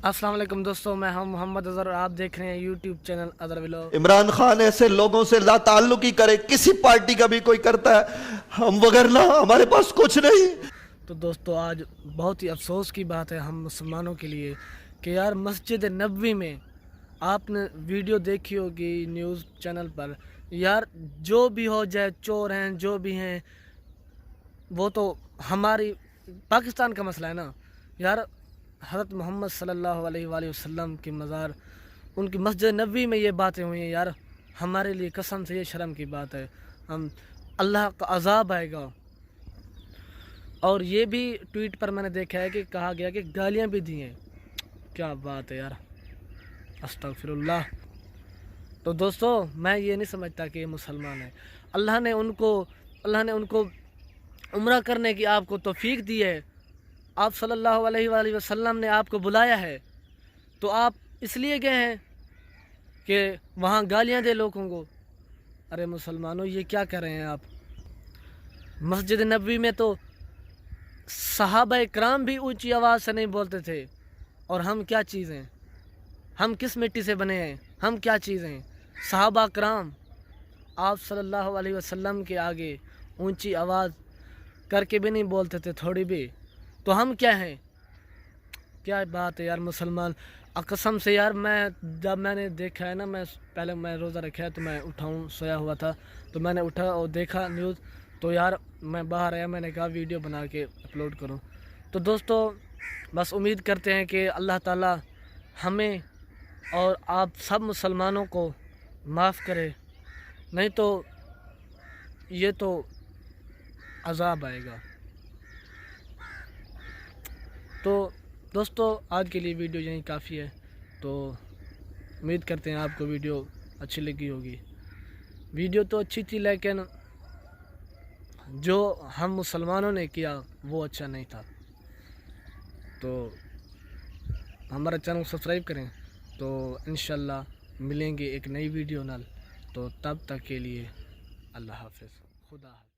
अस्सलाम वालेकुम दोस्तों, मैं हूं मोहम्मद अजहर और आप देख रहे हैं YouTube channel Azhar vlog. Imran Khan ऐसे लोगों से ला ताल्लुकी करे, किसी पार्टी का भी कोई करता है, हम वगैरह हमारे पास कुछ नहीं। तो दोस्तों, आज बहुत ही अफसोस की बात है हम मुसलमानों के लिए कि यार मस्जिद नबवी में आपने वीडियो देखी होगी न्यूज़ चैनल पर, यार जो भी हो जाए, चोर हैं जो भी हैं, वो तो हमारी पाकिस्तान का मसला है ना यार। हज़रत मोहम्मद सल्लल्लाहु अलैहि वसल्लम की मज़ार, उनकी मस्जिद नबवी में ये बातें हुई हैं यार, हमारे लिए कसम से ये शर्म की बात है। हम अल्लाह का अज़ाब आएगा। और ये भी ट्वीट पर मैंने देखा है कि कहा गया कि गालियाँ भी दी हैं। क्या बात है यार, अस्तगफिरुल्लाह। तो दोस्तों, मैं ये नहीं समझता कि ये मुसलमान है। अल्लाह ने उनको उम्रा करने की आपको तौफीक दी है। आप सल्लल्लाहु अलैहि वसल्लम ने आपको बुलाया है, तो आप इसलिए गए हैं कि वहाँ गालियाँ दे लोगों को। अरे मुसलमानों, ये क्या कर रहे हैं आप? मस्जिद नबवी में तो सहाबा इकराम भी ऊंची आवाज़ से नहीं बोलते थे, और हम क्या चीज़ हैं? हम किस मिट्टी से बने हैं? हम क्या चीज़ हैं? सहाबा इकराम आप सल्लल्लाहु अलैहि वसल्लम के आगे ऊंची आवाज़ करके भी नहीं बोलते थे थोड़ी भी, तो हम क्या हैं? क्या बात है यार मुसलमान। कसम से यार, जब मैंने देखा है ना, मैं रोज़ा रखा है तो मैं उठाऊँ, सोया हुआ था तो मैंने उठा और देखा न्यूज़, तो यार मैं बाहर आया, मैंने कहा वीडियो बना के अपलोड करूँ। तो दोस्तों, बस उम्मीद करते हैं कि अल्लाह ताला हमें और आप सब मुसलमानों को माफ़ करे, नहीं तो ये तो अज़ाब आएगा। तो दोस्तों, आज के लिए वीडियो यहीं काफ़ी है। तो उम्मीद करते हैं आपको वीडियो अच्छी लगी होगी। वीडियो तो अच्छी थी, लेकिन जो हम मुसलमानों ने किया वो अच्छा नहीं था। तो हमारा चैनल सब्सक्राइब करें, तो इंशाल्लाह मिलेंगे एक नई वीडियो नाल। तो तब तक के लिए अल्लाह हाफ़िज़, खुदा हाफ़िज़।